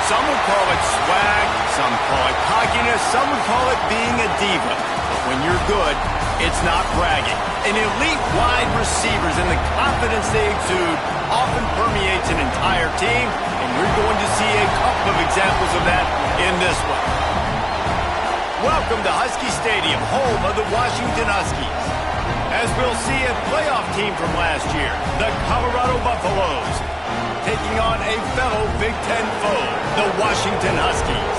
Some would call it swag, some call it cockiness, some would call it being a diva. But when you're good, it's not bragging. An elite wide receivers and the confidence they exude often permeates an entire team, and you're going to see a couple of examples of that in this one. Welcome to Husky Stadium, home of the Washington Huskies. As we'll see a playoff team from last year, the Colorado Buffaloes, taking on a fellow Big Ten foe, the Washington Huskies.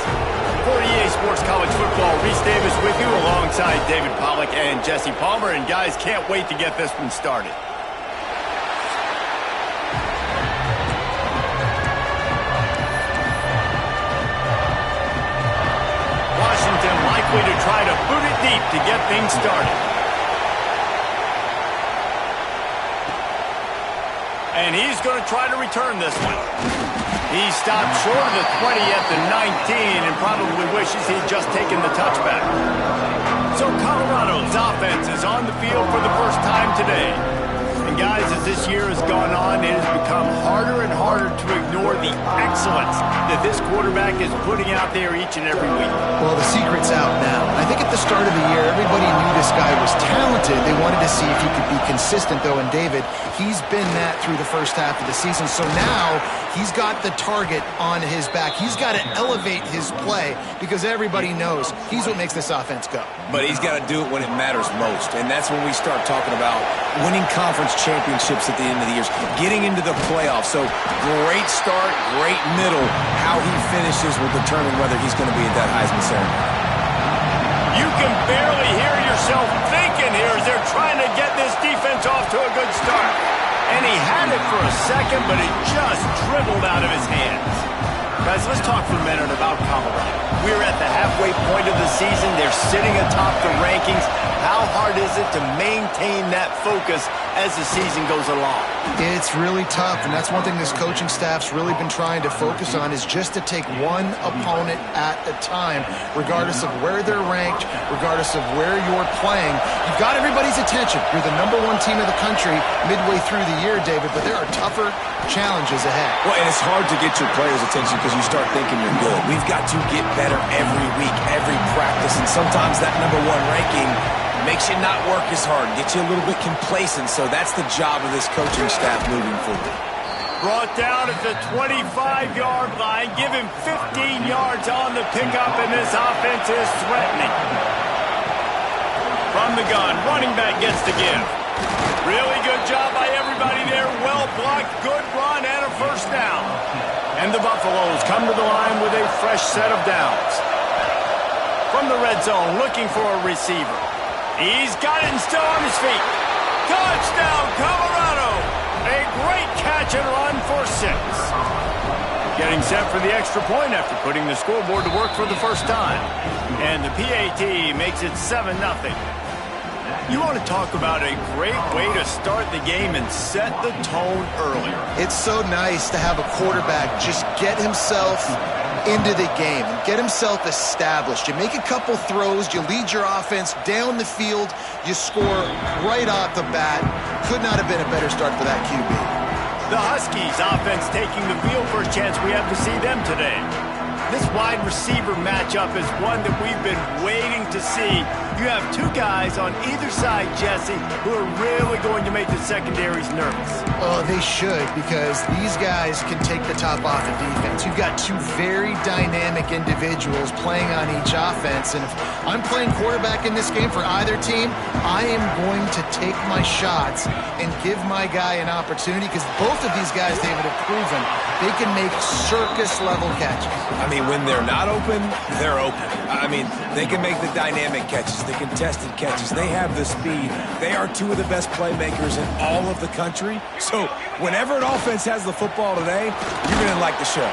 For EA Sports College Football, Reese Davis with you alongside David Pollack and Jesse Palmer. And guys, can't wait to get this one started. Washington likely to try to boot it deep to get things started. And he's going to try to return this one. He stopped short of the 20 at the 19 and probably wishes he'd just taken the touchback. So Colorado's offense is on the field for the first time today. And guys, as this year has gone on, it has become harder and harder to ignore the excellence that this quarterback is putting out there each and every week. Well, the secret's out now. I think at the start of the year, everybody knew this guy was talented. They wanted to see if he could be consistent, though, and David, he's been that through the first half of the season. So now he's got the target on his back. He's got to elevate his play because everybody knows he's what makes this offense go. But he's got to do it when it matters most, and that's when we start talking about winning conference championships at the end of the year, getting into the playoffs. So great start, great middle. How he finishes will determine whether he's going to be at that Heisman ceremony. You can barely hear yourself thinking here as they're trying to get this defense off to a good start. And he had it for a second, but it just dribbled out of his hands. Guys, let's talk for a minute about Colorado. We're at the halfway point of the season. They're sitting atop the rankings. How hard is it to maintain that focus as the season goes along? It's really tough, and that's one thing this coaching staff's really been trying to focus on is just to take one opponent at a time, regardless of where they're ranked, regardless of where you're playing. You've got everybody's attention. You're the #1 team in the country midway through the year, David, but there are tougher challenges ahead. Well, and it's hard to get your players' attention because you start thinking you're good. We've got to get better every week, every practice, and sometimes that #1 ranking makes you not work as hard, gets you a little bit complacent. So that's the job of this coaching staff moving forward. Brought down at the 25-yard line. Give him 15 yards on the pickup, and this offense is threatening. From the gun, running back gets the give. Really good job by everybody there. Well blocked, good run, and a first down. And the Buffaloes come to the line with a fresh set of downs. From the red zone, looking for a receiver. He's got it and still on his feet. Touchdown, Colorado! A great catch and run for 6. Getting set for the extra point after putting the scoreboard to work for the first time. And the PAT makes it 7-0. You want to talk about a great way to start the game and set the tone early. It's so nice to have a quarterback just get himself into the game and get himself established. You make a couple throws, you lead your offense down the field, you score right off the bat. Could not have been a better start for that QB. The Huskies offense taking the field. First chance we have to see them today. This wide receiver matchup is one that we've been waiting to see. You have two guys on either side, Jesse, who are really going to make the secondaries nervous. Oh, they should, because these guys can take the top off the defense. You've got two very dynamic individuals playing on each offense, and if I'm playing quarterback in this game for either team, I am going to take my shots and give my guy an opportunity, because both of these guys, David, have proven they can make circus-level catches. I mean, when they're not open, they're open. I mean, they can make the dynamic catches, the contested catches. They have the speed. They are two of the best playmakers in all of the country. So whenever an offense has the football today, you're going to like the show.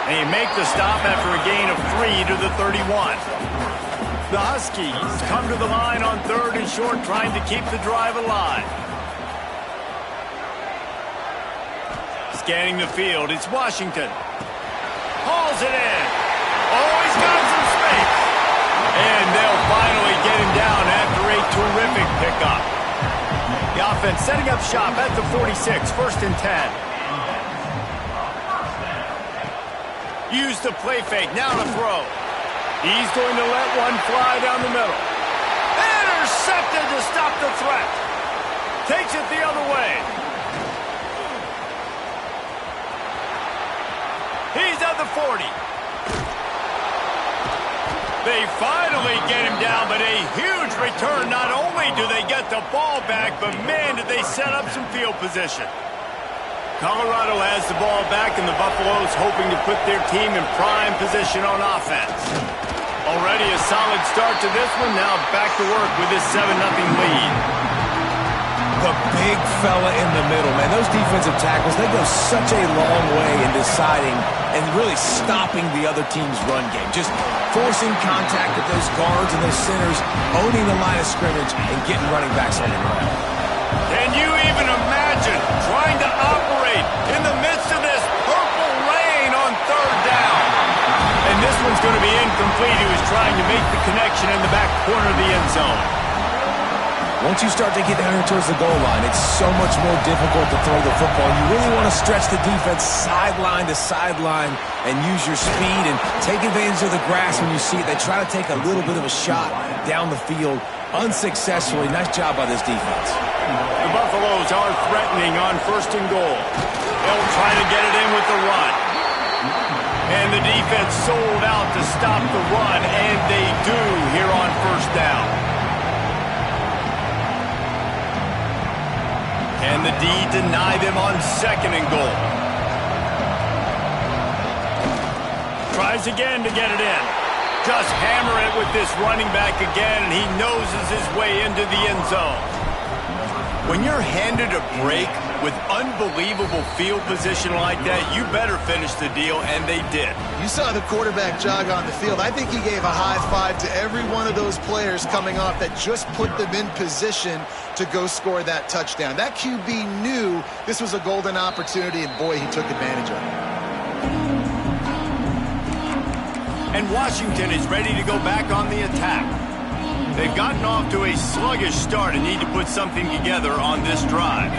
And you make the stop after a gain of 3 to the 31. The Huskies come to the line on 3rd and short, trying to keep the drive alive. Scanning the field, it's Washington. Hauls it in. Oh, he's got some space. And they'll finally get him down after a terrific pickup. The offense setting up shop at the 46, 1st and 10. Use the play fake. Now to throw. He's going to let one fly down the middle. Intercepted to stop the threat. Takes it the other way. He's at the 40. They finally get him down, but a huge return. Not only do they get the ball back, but man, did they set up some field position. Colorado has the ball back, and the Buffaloes hoping to put their team in prime position on offense. Already a solid start to this one. Now back to work with this 7-0 lead. The big fella in the middle, man. Those defensive tackles, they go such a long way in deciding and really stopping the other team's run game. Just forcing contact with those guards and those centers, owning the line of scrimmage, and getting running backs on the run. Can you even imagine trying to operate in the midst of this purple rain on third down? And this one's going to be incomplete. He was trying to make the connection in the back corner of the end zone. Once you start to get down here towards the goal line, it's so much more difficult to throw the football. You really want to stretch the defense sideline to sideline and use your speed and take advantage of the grass when you see it. They try to take a little bit of a shot down the field unsuccessfully. Nice job by this defense. The Buffaloes are threatening on 1st and goal. They'll try to get it in with the run. And the defense sold out to stop the run, and they do here on 1st down. And the D deny them on 2nd and goal. Tries again to get it in. Just hammer it with this running back again, and he noses his way into the end zone. When you're handed a break with unbelievable field position like that, you better finish the deal, and they did. You saw the quarterback jog on the field. I think he gave a high five to every one of those players coming off that just put them in position to go score that touchdown. That QB knew this was a golden opportunity, and boy, he took advantage of it. And Washington is ready to go back on the attack. They've gotten off to a sluggish start and need to put something together on this drive.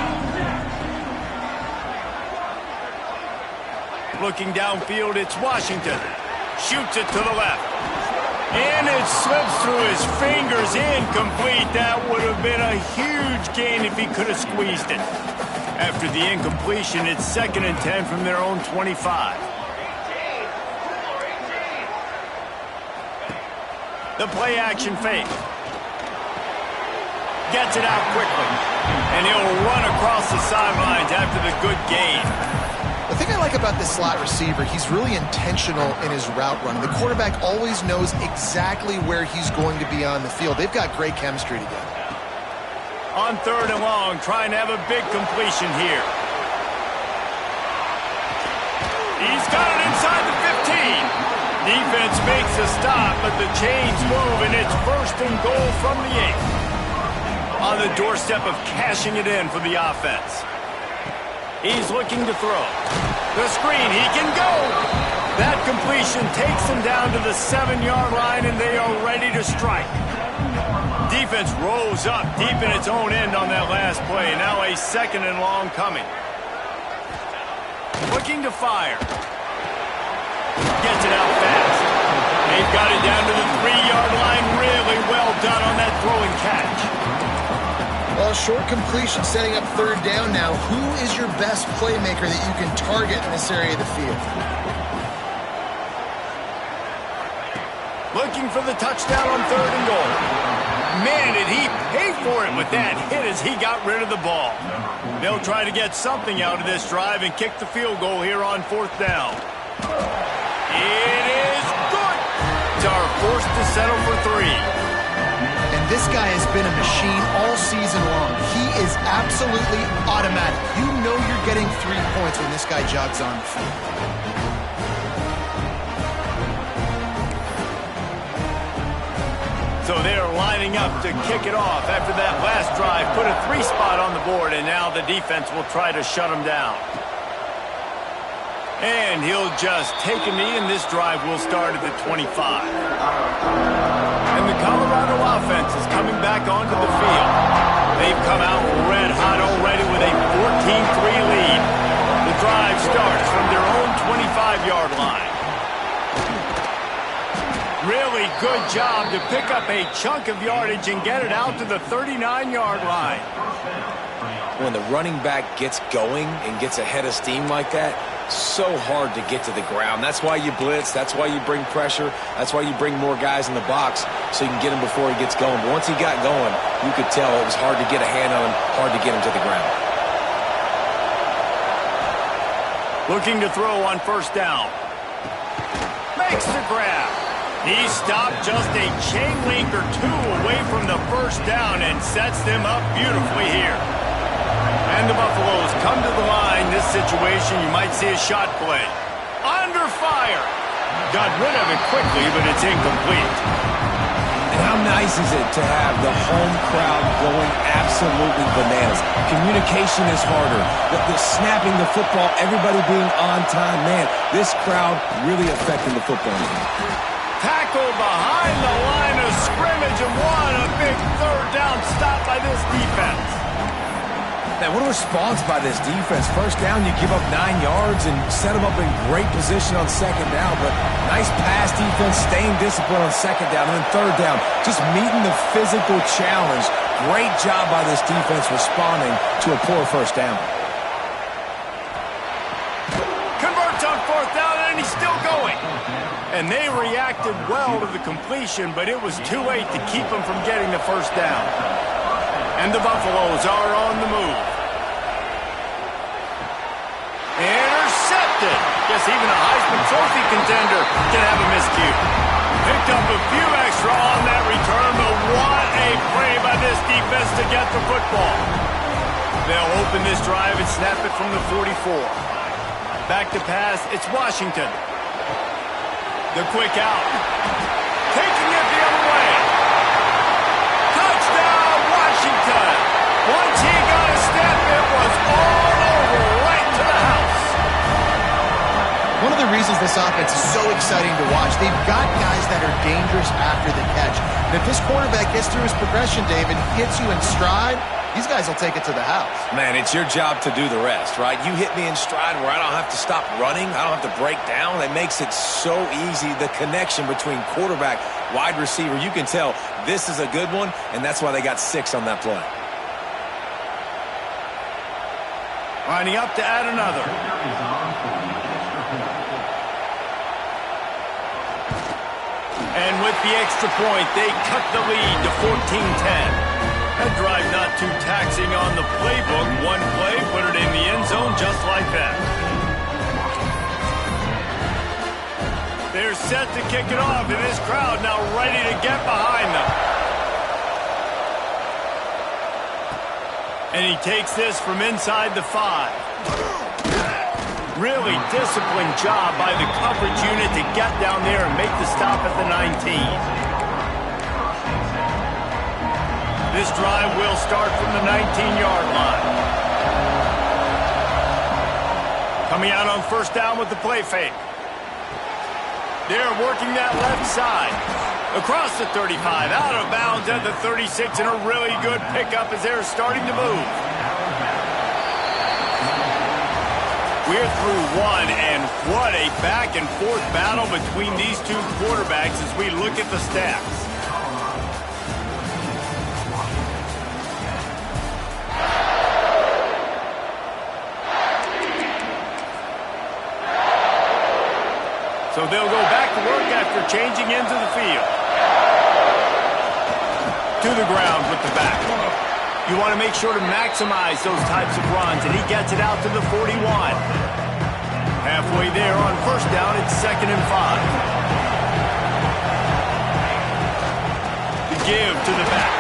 Looking downfield, it's Washington. Shoots it to the left. And it slips through his fingers, incomplete. That would have been a huge gain if he could have squeezed it. After the incompletion, it's 2nd and 10 from their own 25. The play action fake. Gets it out quickly. And he'll run across the sidelines after the good gain. The thing I like about this slot receiver, he's really intentional in his route running. The quarterback always knows exactly where he's going to be on the field. They've got great chemistry together. On 3rd and long, trying to have a big completion here. He's got it inside the 15. Defense makes a stop, but the chains move, and it's 1st and goal from the 8. On the doorstep of cashing it in for the offense. He's looking to throw. The screen, he can go. That completion takes him down to the 7-yard line, and they are ready to strike. Defense rolls up deep in its own end on that last play. Now a 2nd and long coming. Looking to fire. Gets it out fast. They've got it down to the 3-yard line. Really well done on that throw and catch. Well, short completion setting up 3rd down now. Who is your best playmaker that you can target in this area of the field? Looking for the touchdown on 3rd and goal. Man, did he pay for it with that hit as he got rid of the ball. They'll try to get something out of this drive and kick the field goal here on 4th down. It is good. It's our forced to settle for 3. And this guy has been a machine all season long. He is absolutely automatic. You know you're getting 3 points when this guy jogs on the field. So they're lining up to kick it off after that last drive. Put a 3 spot on the board, and now the defense will try to shut them down. And he'll just take a knee, and this drive will start at the 25. And the Colorado offense is coming back onto the field. They've come out red hot already with a 14-3 lead. The drive starts from their own 25-yard line. Really good job to pick up a chunk of yardage and get it out to the 39-yard line. When the running back gets going and gets ahead of steam like that, so hard to get to the ground. That's why you blitz. That's why you bring pressure. That's why you bring more guys in the box so you can get him before he gets going. But once he got going, you could tell it was hard to get a hand on him, hard to get him to the ground. Looking to throw on first down. Makes the grab. He stopped just a chain link or two away from the first down and sets them up beautifully here. And the Buffaloes come to the line. This situation, you might see a shot play. Under fire. Got rid of it quickly, but it's incomplete. And how nice is it to have the home crowd going absolutely bananas? Communication is harder. The snapping the football, everybody being on time. Man, this crowd really affecting the football game. Tackle behind the line of scrimmage and won. A big third down stop by this defense. Man, what a response by this defense. First down, you give up 9 yards and set them up in great position on second down. But nice pass defense, staying disciplined on second down. And then third down, just meeting the physical challenge. Great job by this defense responding to a poor first down. Converts on fourth down, and he's still going. And they reacted well to the completion, but it was too late to keep him from getting the first down. And the Buffaloes are on the move. Intercepted. Guess even a Heisman Trophy contender can have a miscue. Picked up a few extra on that return, but what a play by this defense to get the football. They'll open this drive and snap it from the 44. Back to pass, it's Washington. The quick out. Taking it the other way. Touchdown, Washington. Once he got a step, it was all over, right to the house. One of the reasons this offense is so exciting to watch, they've got guys that are dangerous after the catch. And if this quarterback gets through his progression, David, hits you in stride, these guys will take it to the house. Man, it's your job to do the rest, right? You hit me in stride where I don't have to stop running. I don't have to break down. It makes it so easy. The connection between quarterback, wide receiver, you can tell this is a good one, and that's why they got 6 on that play. Lining up to add another. And with the extra point, they cut the lead to 14-10. That drive not too taxing on the playbook. One play, put it in the end zone just like that. They're set to kick it off, and this crowd now ready to get behind them. And he takes this from inside the 5. Really disciplined job by the coverage unit to get down there and make the stop at the 19. This drive will start from the 19-yard line. Coming out on first down with the play fake. They're working that left side. Across the 35, out of bounds at the 36, and a really good pickup as they're starting to move. We're through one, and what a back-and-forth battle between these two quarterbacks as we look at the stats. So they'll go back to work after changing into the field. To the ground with the back. You want to make sure to maximize those types of runs, and he gets it out to the 41. Halfway there on first down, it's 2nd and 5. The give to the back.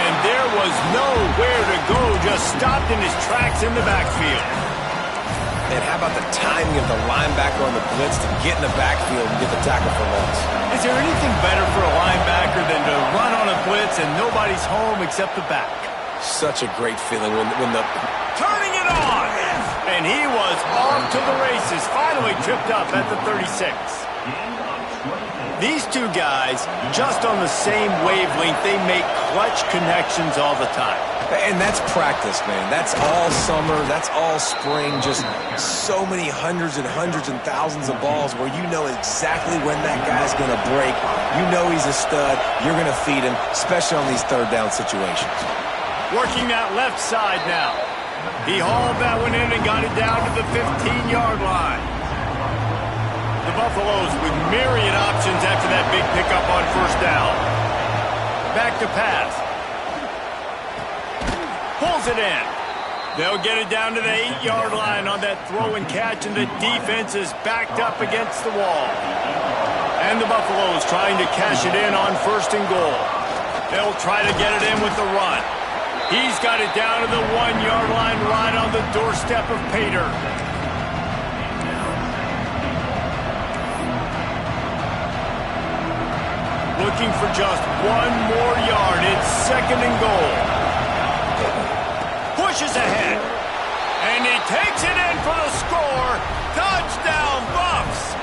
And there was nowhere to go, just stopped in his tracks in the backfield. And how about the timing of the linebacker on the blitz to get in the backfield and get the tackle for loss? Is there anything better for a linebacker than to run on a blitz and nobody's home except the back? Such a great feeling when the... Turning it on! And he was off to the races, finally tripped up at the 36. These two guys, just on the same wavelength, they make clutch connections all the time. And that's practice, man. That's all summer. That's all spring. Just so many hundreds and thousands of balls where you know exactly when that guy's going to break. You know he's a stud. You're going to feed him, especially on these third down situations. Working that left side now. He hauled that one in and got it down to the 15-yard line. The Buffaloes with myriad options after that big pickup on first down. Back to pass. Pulls it in. They'll get it down to the 8-yard line on that throw and catch, and the defense is backed up against the wall. And the Buffaloes trying to cash it in on first and goal. They'll try to get it in with the run. He's got it down to the 1-yard line right on the doorstep of Pater. Looking for just one more yard. It's second and goal. Pushes ahead. And he takes it in for the score. Touchdown, Buffs.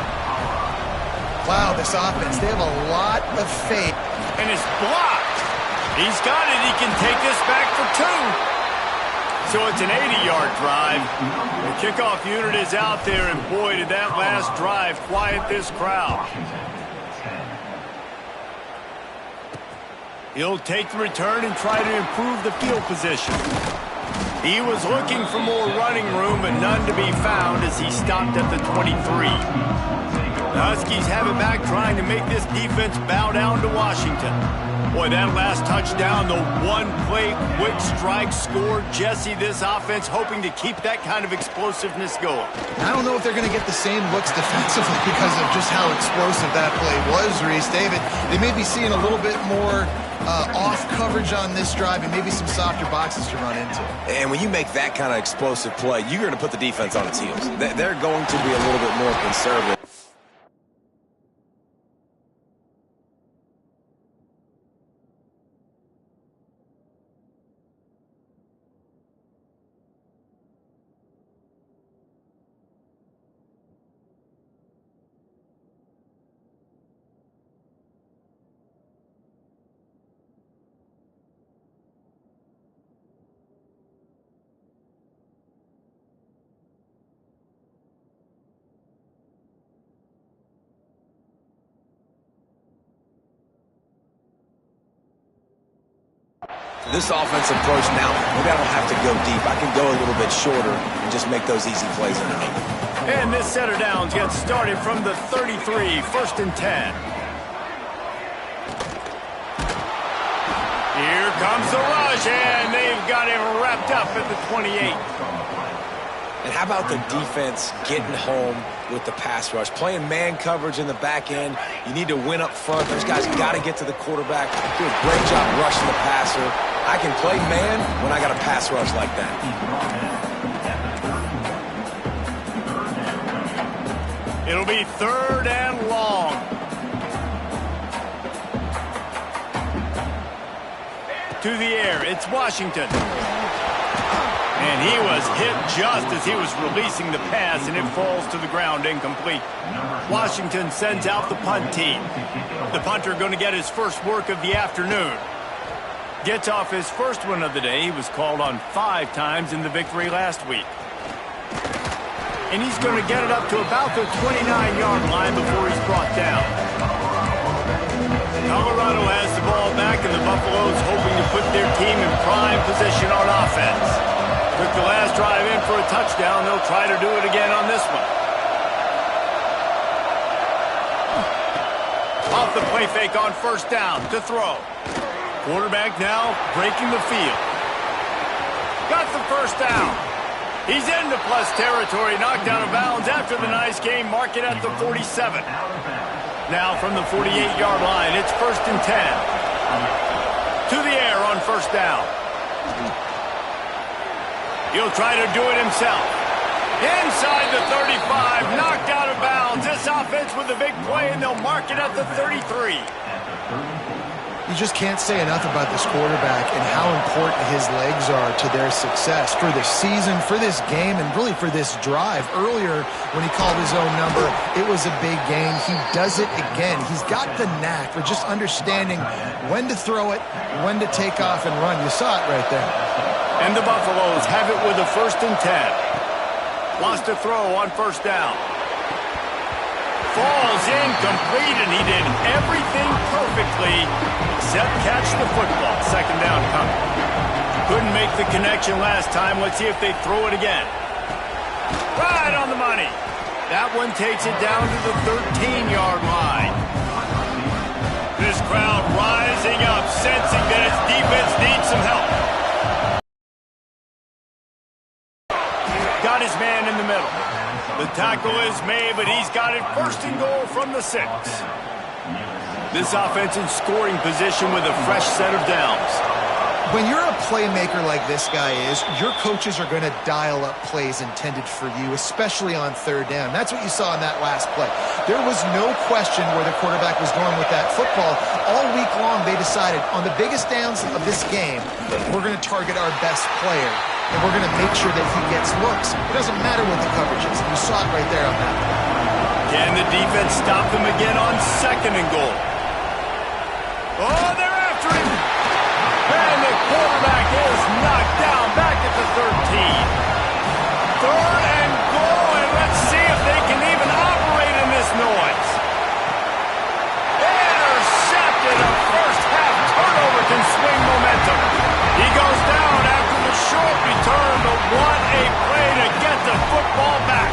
Wow, this offense, they have a lot of faith. And it's blocked. He's got it. He can take this back for two. So it's an 80-yard drive. The kickoff unit is out there, and boy, did that last drive quiet this crowd. He'll take the return and try to improve the field position. He was looking for more running room, but none to be found as he stopped at the 23. The Huskies have it back, trying to make this defense bow down to Washington. Boy, that last touchdown, the one-play quick strike score. Jesse, this offense hoping to keep that kind of explosiveness going. I don't know if they're going to get the same looks defensively because of just how explosive that play was, Reese. David, they may be seeing a little bit more off coverage on this drive and maybe some softer boxes to run into. And when you make that kind of explosive play, you're going to put the defense on its heels. They're going to be a little bit more conservative. This offensive approach now, maybe I don't have to go deep. I can go a little bit shorter and just make those easy plays underneath. And this set of downs gets started from the 33, first and 10. Here comes the rush, and they've got him wrapped up at the 28. And how about the defense getting home with the pass rush? Playing man coverage in the back end. You need to win up front. Those guys got to get to the quarterback. Do a great job rushing the passer. I can play man when I got a pass rush like that. It'll be third and long. To the air, it's Washington. And he was hit just as he was releasing the pass, and it falls to the ground incomplete. Washington sends out the punt team. The punter going to get his first work of the afternoon. Gets off his first one of the day. He was called on 5 times in the victory last week. And he's going to get it up to about the 29-yard line before he's brought down. Colorado has the ball back, and the Buffaloes hoping to put their team in prime position on offense. Took the last drive in for a touchdown. They'll try to do it again on this one. Off the play fake on first down to throw. Quarterback now breaking the field. Got the first down. He's into plus territory, knocked out of bounds after the nice game. Mark it at the 47. Now from the 48-yard line, it's first and 10. To the air on first down. He'll try to do it himself. Inside the 35, knocked out of bounds. This offense with a big play, and they'll mark it at the 33. You just can't say enough about this quarterback and how important his legs are to their success for the season, for this game, and really for this drive. Earlier, when he called his own number, it was a big game. He does it again. He's got the knack for just understanding when to throw it, when to take off and run. You saw it right there. And the Buffaloes have it with a 1st and 10. Lost a throw on 1st down. Falls incomplete, and he did everything perfectly except catch the football. 2nd down coming. Couldn't make the connection last time. Let's see if they throw it again. Right on the money. That one takes it down to the 13-yard line. This crowd rising up, sensing that its defense needs some help. Got his man in the middle. The tackle is made, but he's got it 1st and goal from the 6. This offense in scoring position with a fresh set of downs. When you're a playmaker like this guy is, your coaches are going to dial up plays intended for you, especially on 3rd down. That's what you saw in that last play. There was no question where the quarterback was going with that football. All week long, they decided on the biggest downs of this game, we're going to target our best player, and we're going to make sure that he gets looks. It doesn't matter what the coverage is. You saw it right there on that play. Can the defense stop them again on 2nd and goal? Oh, they're after him! And the quarterback is knocked down back at the 13. 3rd and goal, and let's see if they can even operate in this noise. Intercepted. A first-half turnover can swing momentum. He goes down after the short return, but what a play to get the football back.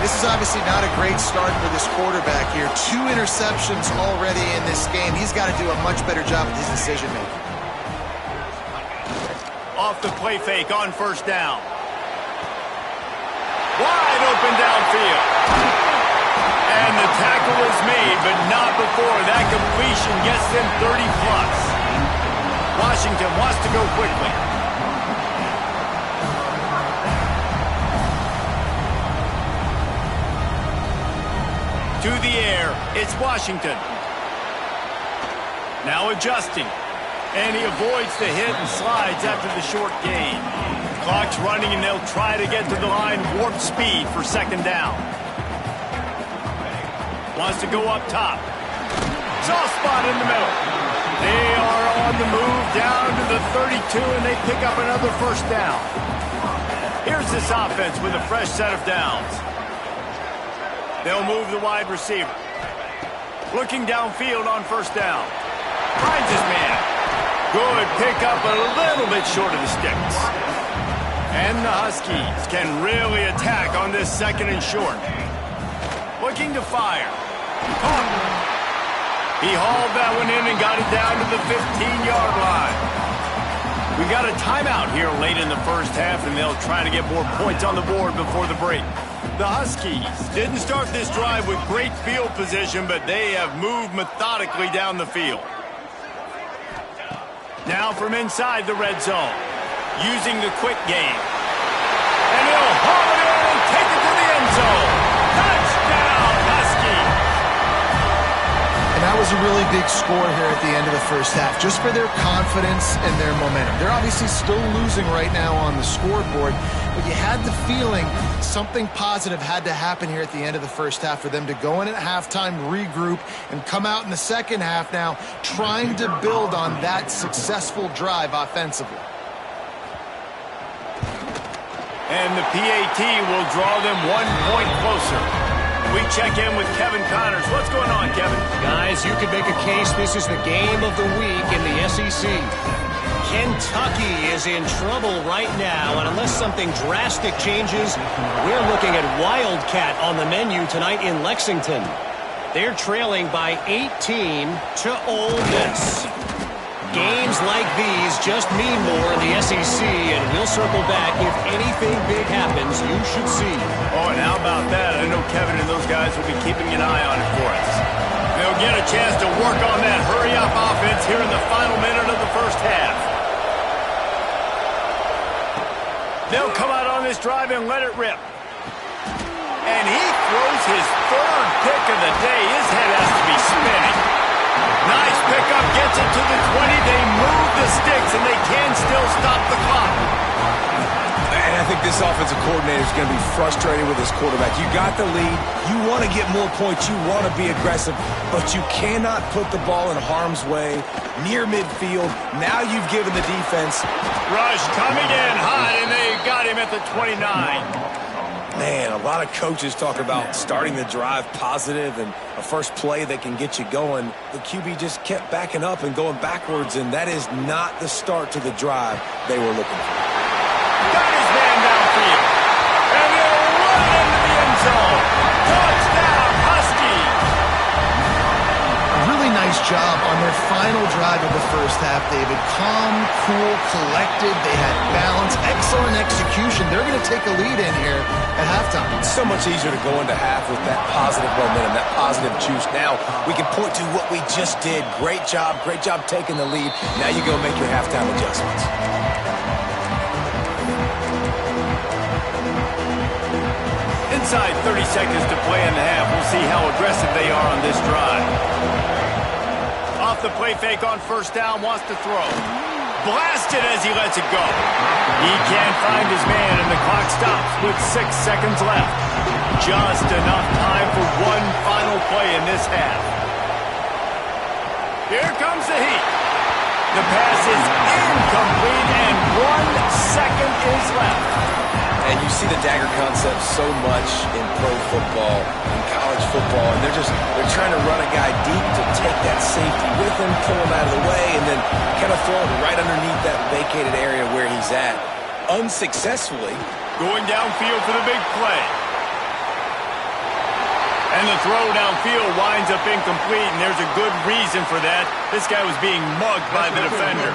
This is obviously not a great start for this quarterback here. 2 interceptions already in this game. He's got to do a much better job with his decision-making. Off the play fake on 1st down. Wide open downfield. And the tackle is made, but not before that completion gets them 30-plus. Washington wants to go quickly. To the air, it's Washington. Now adjusting. And he avoids the hit and slides after the short gain. Clock's running, and they'll try to get to the line warp speed for 2nd down. Wants to go up top. Soft spot in the middle. They are on the move down to the 32, and they pick up another 1st down. Here's this offense with a fresh set of downs. They'll move the wide receiver. Looking downfield on 1st down. Finds his man. Good pick up, a little bit short of the sticks. And the Huskies can really attack on this 2nd and short. Looking to fire. Caught. He hauled that one in and got it down to the 15-yard line. We got a timeout here late in the 1st half, and they'll try to get more points on the board before the break. The Huskies didn't start this drive with great field position, but they have moved methodically down the field. Now from inside the red zone, using the quick game. And he'll haul it in and take it to the end zone. Touchdown, Huskies! And that was a really big score here at the end of the 1st half, just for their confidence and their momentum. They're obviously still losing right now on the scoreboard, but you had the feeling something positive had to happen here at the end of the 1st half for them to go in at halftime, regroup, and come out in the 2nd half now trying to build on that successful drive offensively. And the PAT will draw them 1 point closer. We check in with Kevin Connors. What's going on, Kevin? Guys, you could make a case this is the game of the week in the SEC. Kentucky is in trouble right now, and unless something drastic changes, we're looking at Wildcat on the menu tonight in Lexington. They're trailing by 18 to Ole Miss. Games like these just mean more in the SEC, and we'll circle back. If anything big happens, you should see. Oh, and how about that? I know Kevin and those guys will be keeping an eye on it for us. They'll get a chance to work on that hurry-up offense here in the final minute of the 1st half. They'll come out on this drive and let it rip. And he throws his 3rd pick of the day. His head has to be spinning. Nice pickup, gets it to the 20. They move the sticks, and they can still stop the clock. And I think this offensive coordinator is going to be frustrated with his quarterback. You got the lead. You want to get more points. You want to be aggressive, but you cannot put the ball in harm's way near midfield. Now you've given the defense. Rush coming in hot, and they got him at the 29. Man, a lot of coaches talk about starting the drive positive and a first play that can get you going. The QB just kept backing up and going backwards, and that is not the start to the drive they were looking for. Got his man downfield. And they'll run into the end zone. Touchdown, Huskies. A really nice job on their final drive of the first half, David. Calm, cool, collected. They had balance, excellent execution. They're going to take a lead in here at halftime. It's so much easier to go into half with that positive momentum, that positive juice. Now we can point to what we just did. Great job taking the lead. Now you go make your halftime adjustments. Inside 30 seconds to play in the half. We'll see how aggressive they are on this drive. Off the play fake on first down, wants to throw. Blasted as he lets it go. He can't find his man, and the clock stops with 6 seconds left. Just enough time for one final play in this half. Here comes the heat. The pass is incomplete, and 1 second is left. And you see the dagger concept so much in pro football, in college football, and they're trying to run a guy deep to take that safety with him, pull him out of the way, and then kind of throw it right underneath that vacated area where he's at. Unsuccessfully. Going downfield for the big play. And the throw downfield winds up incomplete, and there's a good reason for that. This guy was being mugged by the defender.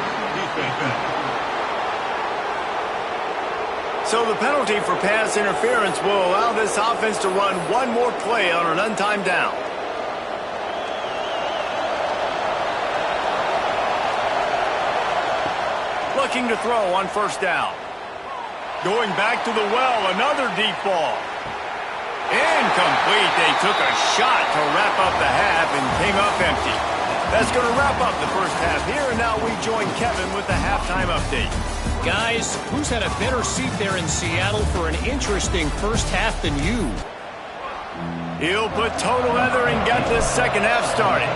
So the penalty for pass interference will allow this offense to run one more play on an untimed down. Looking to throw on first down. Going back to the well, another deep ball. Incomplete. They took a shot to wrap up the half and came up empty. That's going to wrap up the first half here, and now we join Kevin with the halftime update. Guys, who's had a better seat there in Seattle for an interesting first half than you? He'll put total leather and get this second half started.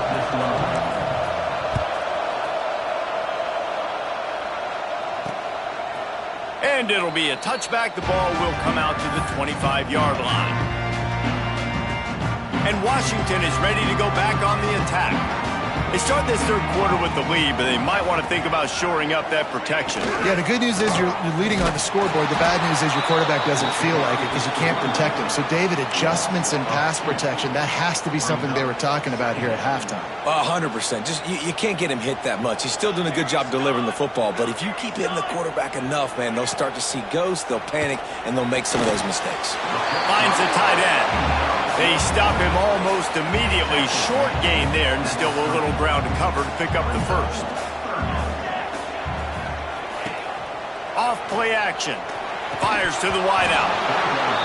And it'll be a touchback. The ball will come out to the 25-yard line. And Washington is ready to go back on the attack. They start this third quarter with the lead, but they might want to think about shoring up that protection. Yeah, the good news is you're leading on the scoreboard. The bad news is your quarterback doesn't feel like it because you can't protect him. So, David, adjustments in pass protection, that has to be something they were talking about here at halftime. 100%. Just you can't get him hit that much. He's still doing a good job delivering the football, but if you keep hitting the quarterback enough, man, they'll start to see ghosts, they'll panic, and they'll make some of those mistakes. Finds the tight end. They stop him almost immediately. Short gain there, and still a little ground to cover to pick up the first. Off play action. Fires to the wideout.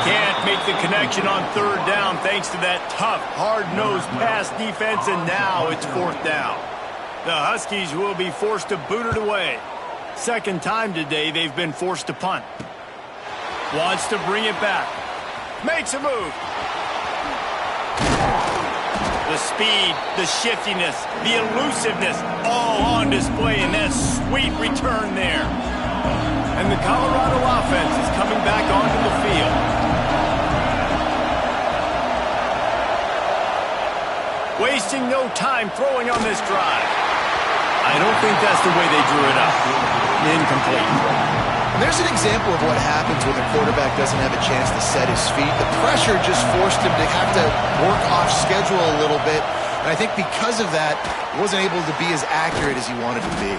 Can't make the connection on third down thanks to that tough, hard-nosed pass defense, and now it's fourth down. The Huskies will be forced to boot it away. Second time today they've been forced to punt. Wants to bring it back. Makes a move. The speed, the shiftiness, the elusiveness, all on display in that sweet return there. And the Colorado offense is coming back onto the field. Wasting no time throwing on this drive. I don't think that's the way they drew it up. Incomplete. And there's an example of what happens when the quarterback doesn't have a chance to set his feet. The pressure just forced him to have to work off schedule a little bit. And I think because of that, he wasn't able to be as accurate as he wanted to be.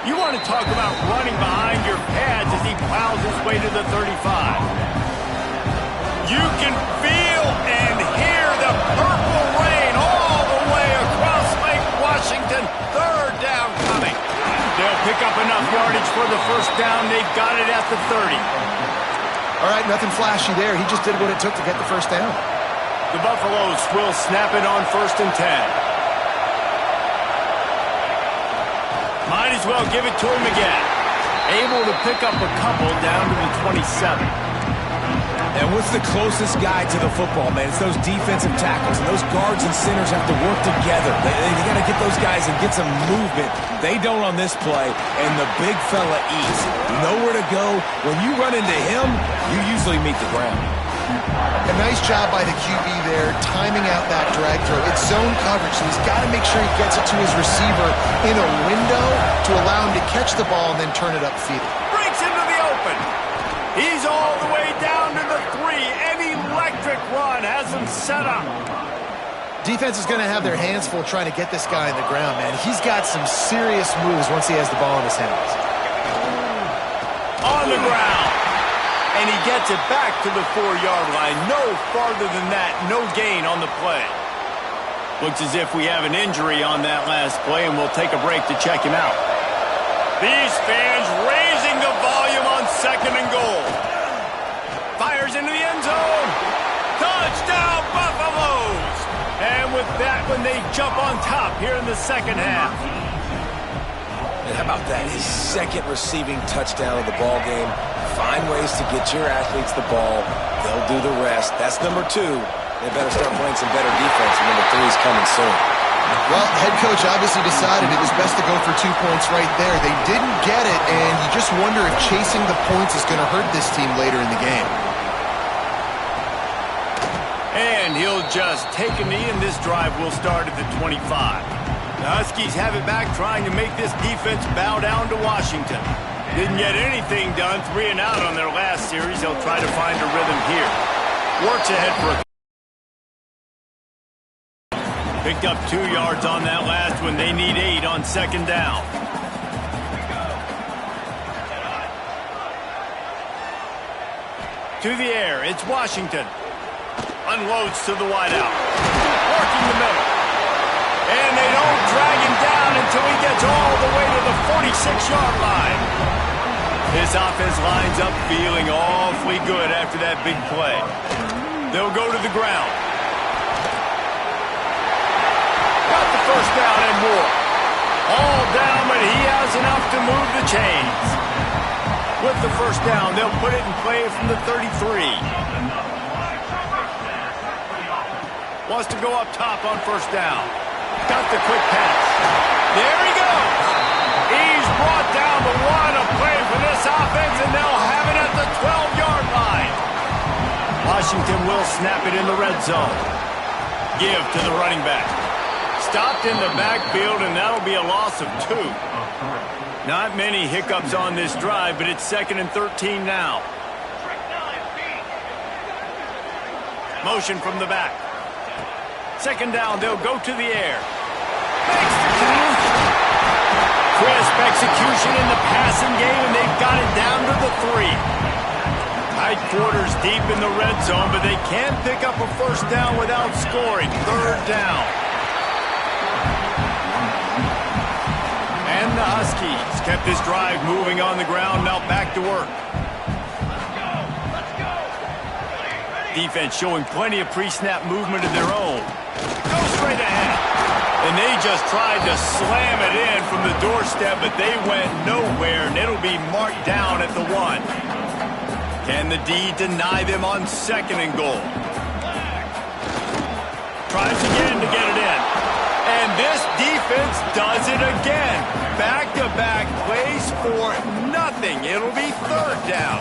You want to talk about running behind your pads as he plows his way to the 35. You can feel and hear the purple rain all the way across Lake Washington. Third down coming. They'll pick up enough yardage for the first down. They've got it at the 30. All right, nothing flashy there. He just did what it took to get the first down. The Buffaloes will snap it on 1st and 10. Might as well give it to him again. Able to pick up a couple down to the 27. And what's the closest guy to the football, man? It's those defensive tackles, and those guards and centers have to work together. They got to get those guys and get some movement. They don't on this play, and the big fella eats. Nowhere to go. When you run into him, you usually meet the ground. A nice job by the QB there, timing out that drag throw. It's zone coverage, so he's got to make sure he gets it to his receiver in a window to allow him to catch the ball and then turn it upfield. Breaks into the open. He's all the way down to the 3. An electric run has him set up. Defense is going to have their hands full trying to get this guy in the ground, man. He's got some serious moves once he has the ball in his hands. On the ground. And he gets it back to the 4-yard line. No farther than that. No gain on the play. Looks as if we have an injury on that last play, and we'll take a break to check him out. These fans raising the volume on 2nd and goal. Fires into the end zone. Touchdown, Buffaloes! And with that one, they jump on top here in the second half. And how about that? His second receiving touchdown of the ball game. Find ways to get your athletes the ball. They'll do the rest. That's number 2. They better start playing some better defense. Number 3 is coming soon. Well, head coach obviously decided it was best to go for 2 points right there. They didn't get it, and you just wonder if chasing the points is going to hurt this team later in the game. And he'll just take a knee, and this drive will start at the 25. The Huskies have it back, trying to make this defense bow down to Washington. Didn't get anything done, 3 and out on their last series. They'll try to find a rhythm here. Works ahead for a... Picked up 2 yards on that last one. They need 8 on 2nd down. To the air, it's Washington. Unloads to the wideout. Working the middle. And they don't drag him down until he gets all the way to the 46-yard line. This offense lines up feeling awfully good after that big play. They'll go to the ground. Got the first down and more. All down, but he has enough to move the chains. With the first down, they'll put it in play from the 33. Wants to go up top on first down. Got the quick pass. There he goes. He's brought down the 1, a play for this offense, and they'll have it at the 12-yard line. Washington will snap it in the red zone. Give to the running back. Stopped in the backfield, and that'll be a loss of 2. Not many hiccups on this drive, but it's 2nd and 13 now. Motion from the back. 2nd down, they'll go to the air. Makes the catch. Crisp execution in the passing game, and they've got it down to the 3. Tight quarters deep in the red zone, but they can't pick up a first down without scoring. 3rd down. And the Huskies kept this drive moving on the ground, now back to work. Defense showing plenty of pre-snap movement of their own. Go straight ahead. And they just tried to slam it in from the doorstep, but they went nowhere, and it'll be marked down at the 1. Can the D deny them on 2nd and goal? Tries again to get it in. And this defense does it again. Back-to-back plays for nothing. It'll be 3rd down.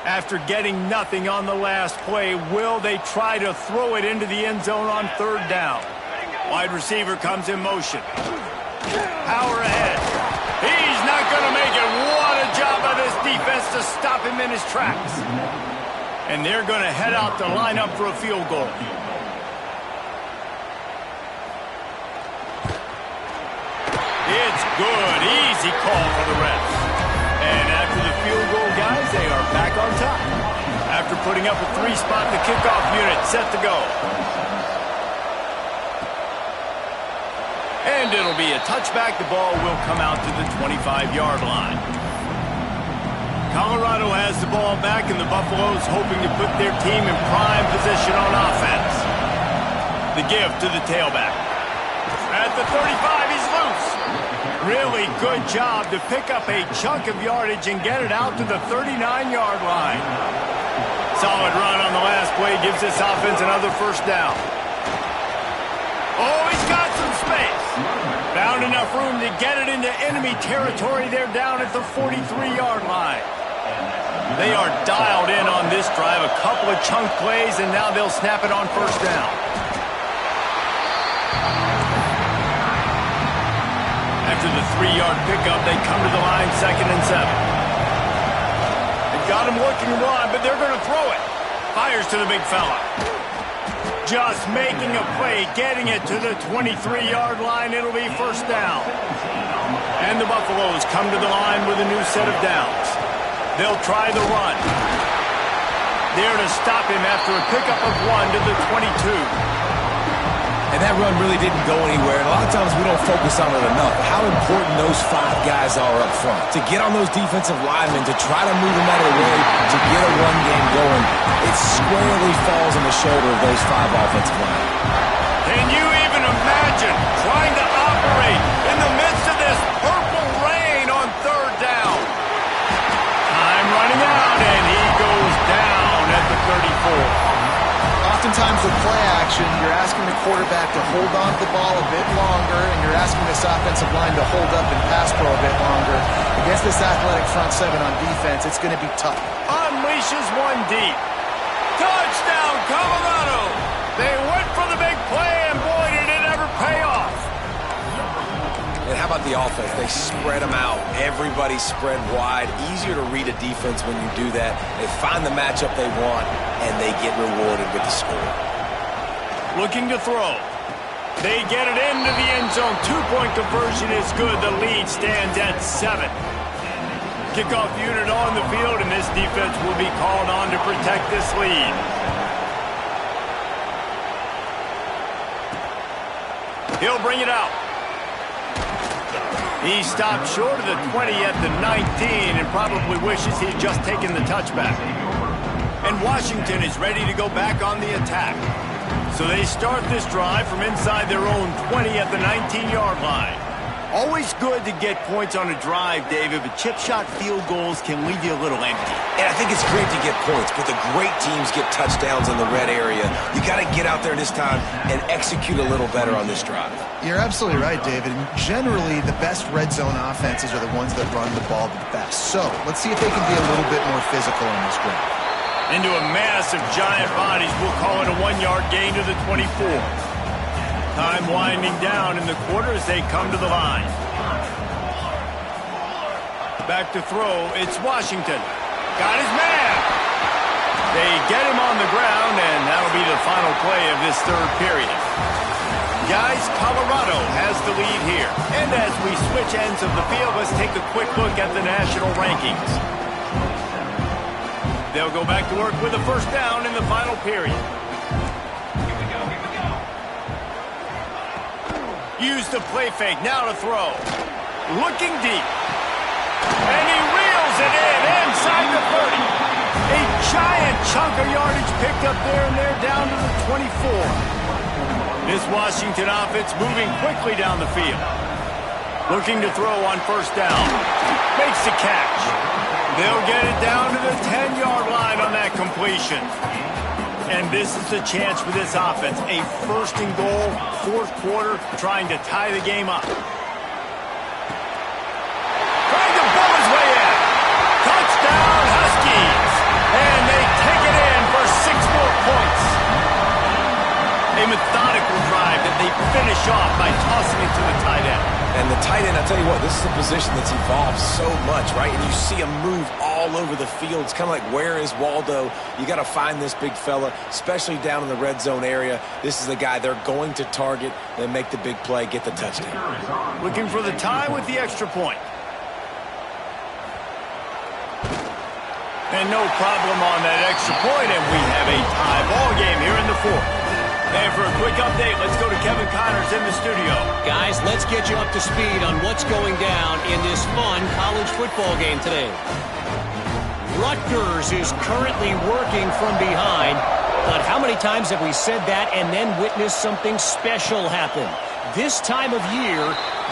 After getting nothing on the last play, will they try to throw it into the end zone on 3rd down? Wide receiver comes in motion. Power ahead. He's not going to make it. What a job by this defense to stop him in his tracks. And they're going to head out to line up for a field goal. It's good. Easy call for the refs. And after the field goal, guys, they are back on top. After putting up a 3-spot, the kickoff unit set to go. And it'll be a touchback. The ball will come out to the 25-yard line. Colorado has the ball back, and the Buffaloes hoping to put their team in prime position on offense. The give to the tailback. At the 35, he's loose. Really good job to pick up a chunk of yardage and get it out to the 39-yard line. Solid run on the last play gives this offense another first down. Oh, he's got some space. Found enough room to get it into enemy territory. They're down at the 43-yard line. They are dialed in on this drive. A couple of chunk plays, and now they'll snap it on first down. After the 3-yard pickup, they come to the line 2nd and 7. They've got him working to run, but they're going to throw it. Fires to the big fella. Just making a play, getting it to the 23-yard line. It'll be first down. And the Buffaloes come to the line with a new set of downs. They'll try the run. There to stop him after a pickup of 1 to the 22. And that run really didn't go anywhere. And a lot of times we don't focus on it enough. How important those 5 guys are up front. To get on those defensive linemen, to try to move them out of the way, to get a run game going, it squarely falls on the shoulder of those 5 offensive linemen. Can you even imagine trying to operate in the midst of this purple rain on 3rd down? Time running out, and he goes down at the 34. Oftentimes with play action, you're asking the quarterback to hold on to the ball a bit longer, and you're asking this offensive line to hold up and pass pro a bit longer. Against this athletic front 7 on defense, it's going to be tough. Unleashes one deep. Touchdown, Colorado! They went for the big play, and boy, did it ever pay off. And how about the offense? They spread them out. Everybody spread wide. Easier to read a defense when you do that. They find the matchup they want, and they get rewarded with the score. Looking to throw. They get it into the end zone. 2-point conversion is good. The lead stands at 7. Kickoff unit on the field, and this defense will be called on to protect this lead. He'll bring it out. He stopped short of the 20 at the 19 and probably wishes he'd just taken the touchback. And Washington is ready to go back on the attack. So they start this drive from inside their own 20 at the 19-yard line. Always good to get points on a drive, David, but chip shot field goals can leave you a little empty. And I think it's great to get points, but the great teams get touchdowns in the red area. You got to get out there this time and execute a little better on this drive. You're absolutely right, David. And generally, the best red zone offenses are the ones that run the ball the best. So let's see if they can be a little bit more physical in this drive. Into a mass of giant bodies. We'll call it a 1-yard gain to the 24. Time winding down in the quarter as they come to the line. Back to throw. It's Washington. Got his man. They get him on the ground, and that'll be the final play of this 3rd period. Guys, Colorado has the lead here. And as we switch ends of the field, let's take a quick look at the national rankings. They'll go back to work with a first down in the final period. Use the play fake, now to throw. Looking deep. And he reels it in inside the 30. A giant chunk of yardage picked up there, and they're down to the 24. This Washington offense moving quickly down the field. Looking to throw on first down. Makes the catch. They'll get it down to the 10-yard line on that completion. And this is the chance for this offense. A 1st and goal, 4th quarter, trying to tie the game up. Trying to bull his way in. Touchdown, Huskies. And they take it in for 6 more points. A methodical drive that they finish off by tossing it to the tight end. And the tight end, I'll tell you what, this is a position that's evolved so much, right? And you see him move all over the field. It's kind of like, where is Waldo? You got to find this big fella, especially down in the red zone area. This is the guy they're going to target and make the big play, get the touchdown. Looking for the tie with the extra point. And no problem on that extra point, and we have a tie ball game here in the 4th. And for a quick update, let's go to Kevin Connors in the studio. Guys, let's get you up to speed on what's going down in this fun college football game today. Rutgers is currently working from behind. But how many times have we said that and then witnessed something special happen? This time of year,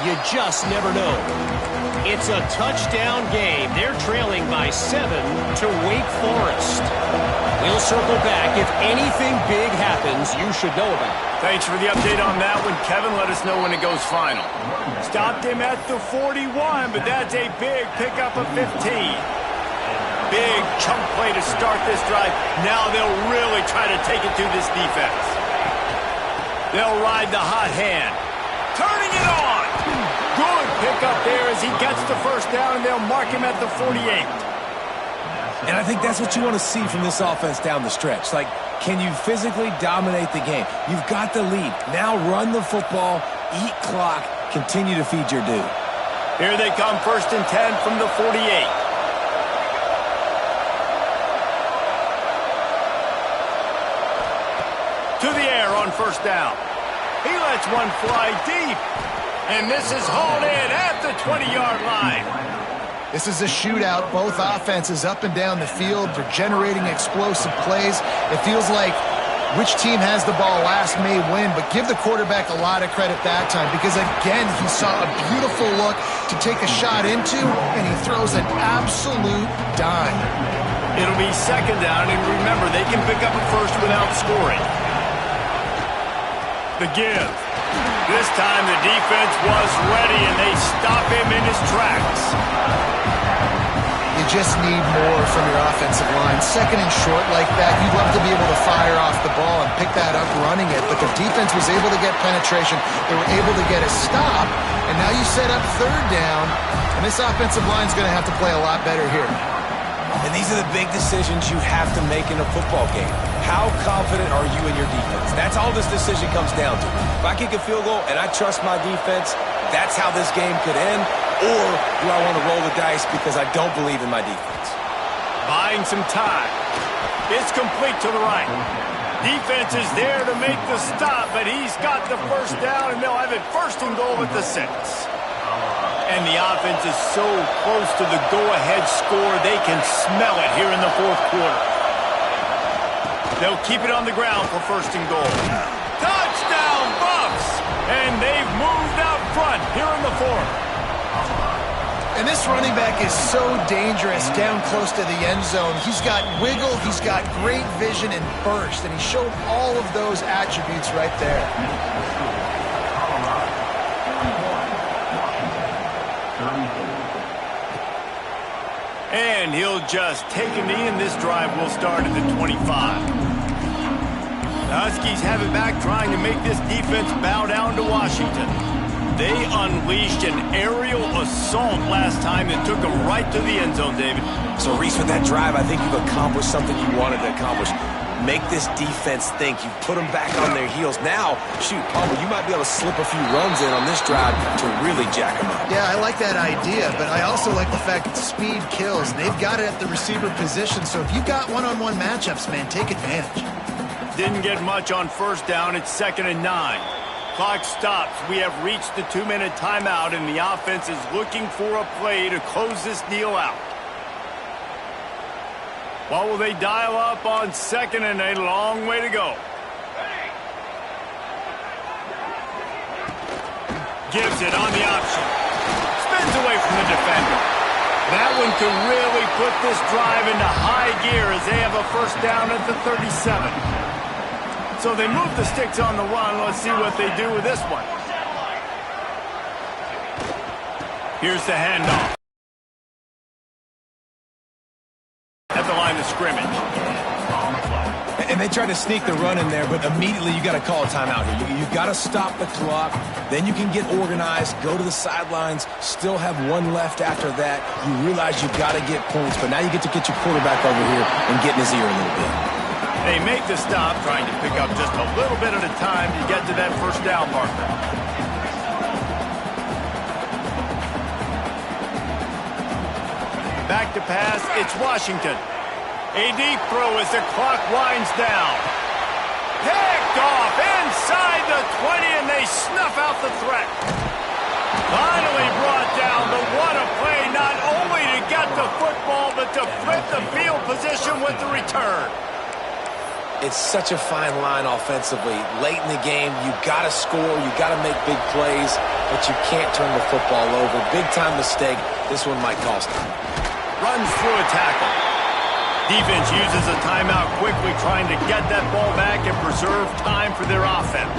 you just never know. It's a touchdown game. They're trailing by 7 to Wake Forest. We'll circle back. If anything big happens, you should know about it. Thanks for the update on that one, Kevin. Let us know when it goes final. Stopped him at the 41, but that's a big pickup of 15. Big chunk play to start this drive. Now they'll really try to take it to this defense. They'll ride the hot hand. Turning it on. Good pickup there as he gets the first down, and they'll mark him at the 48. And I think that's what you want to see from this offense down the stretch. Like, can you physically dominate the game? You've got the lead. Now run the football, eat clock, continue to feed your dude. Here they come, 1st and 10 from the 48. To the air on 1st down. He lets one fly deep. And this is hauled in at the 20-yard line. This is a shootout. Both offenses up and down the field. They're generating explosive plays. It feels like which team has the ball last may win, but give the quarterback a lot of credit that time because, again, he saw a beautiful look to take a shot into, and he throws an absolute dime. It'll be 2nd down, and remember, they can pick up a first without scoring. The give. This time the defense was ready, and they stop him in his tracks. You just need more from your offensive line. 2nd and short like that, you'd love to be able to fire off the ball and pick that up running it, but the defense was able to get penetration. They were able to get a stop, and now you set up 3rd down, and this offensive line is going to have to play a lot better here. And these are the big decisions you have to make in a football game. How confident are you in your defense? That's all this decision comes down to. If I kick a field goal and I trust my defense, that's how this game could end. Or do I want to roll the dice because I don't believe in my defense? Buying some time. It's complete to the right. Defense is there to make the stop, but he's got the 1st down, and they'll have it 1st and goal at the 6. And the offense is so close to the go-ahead score, they can smell it here in the 4th quarter. They'll keep it on the ground for 1st and goal. Touchdown, Buffs! And they've moved out front here in the 4th. And this running back is so dangerous down close to the end zone. He's got wiggle, he's got great vision and burst, and he showed all of those attributes right there. And he'll just take a knee, and this drive will start at the 25. The Huskies have it back, trying to make this defense bow down to Washington. They unleashed an aerial assault last time that took them right to the end zone, David. So, Reese, with that drive, I think you've accomplished something you wanted to accomplish. Make this defense think. You put them back on their heels. Now, shoot, Palmer, you might be able to slip a few runs in on this drive to really jack them up. Yeah, I like that idea, but I also like the fact that speed kills. They've got it at the receiver position, so if you've got one-on-one matchups, man, take advantage. Didn't get much on 1st down. It's 2nd and 9. Clock stops. We have reached the 2-minute timeout, and the offense is looking for a play to close this deal out. What will they dial up on 2nd and a long way to go? Gives it on the option. Spins away from the defender. That one could really put this drive into high gear as they have a 1st down at the 37. So they move the sticks on the run. Let's see what they do with this one. Here's the handoff. At the line of scrimmage. And they tried to sneak the run in there, but immediately you got to call a timeout here. You've got to stop the clock. Then you can get organized, go to the sidelines, still have one left after that. You realize you've got to get points, but now you get to get your quarterback over here and get in his ear a little bit. They make the stop, trying to pick up just a little bit at a time to get to that 1st down marker. Back to pass, it's Washington. A deep throw as the clock winds down. Picked off inside the 20, and they snuff out the threat. Finally brought down, but what a play, not only to got the football, but to flip the field position with the return. It's such a fine line offensively. Late in the game, you got to score, you got to make big plays, but you can't turn the football over. Big-time mistake. This one might cost them. Runs through a tackle. Defense uses a timeout quickly, trying to get that ball back and preserve time for their offense.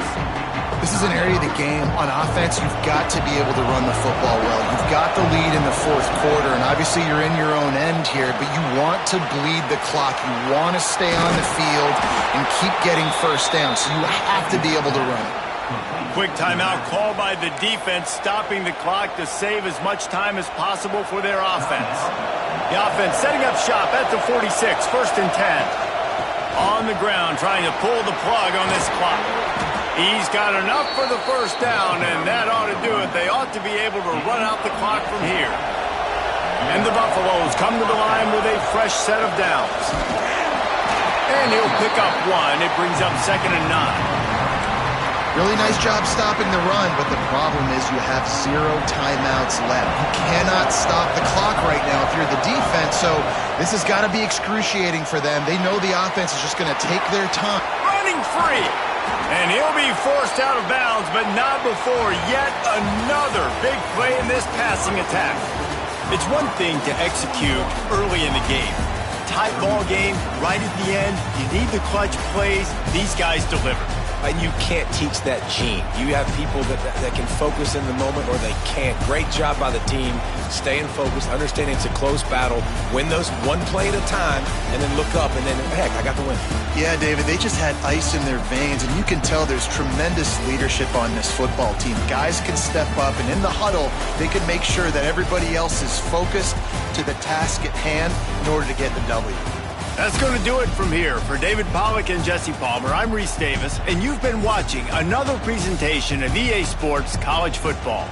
This is an area of the game. On offense, you've got to be able to run the football well. You've got the lead in the fourth quarter, and obviously you're in your own end here, but you want to bleed the clock. You want to stay on the field and keep getting first down, so you have to be able to run it. Quick timeout called by the defense, stopping the clock to save as much time as possible for their offense. The offense setting up shop at the 46, 1st and 10. On the ground, trying to pull the plug on this clock. He's got enough for the first down, and that ought to do it. They ought to be able to run out the clock from here. And the Buffaloes come to the line with a fresh set of downs. And he'll pick up one. It brings up 2nd and 9. Really nice job stopping the run, but the problem is you have 0 timeouts left. You cannot stop the clock right now if you're the defense, so this has got to be excruciating for them. They know the offense is just going to take their time. Running free. And he'll be forced out of bounds, but not before yet another big play in this passing attack. It's one thing to execute early in the game. Tight ball game, right at the end, you need the clutch plays. These guys deliver. And you can't teach that gene. You have people that can focus in the moment or they can't. Great job by the team, staying focused, understanding it's a close battle, win those one play at a time, and then look up, and then, heck, I got the win. Yeah, David, they just had ice in their veins, and you can tell there's tremendous leadership on this football team. Guys can step up, and in the huddle, they can make sure that everybody else is focused to the task at hand in order to get the W. That's going to do it from here. For David Pollack and Jesse Palmer, I'm Reese Davis, and you've been watching another presentation of EA Sports College Football.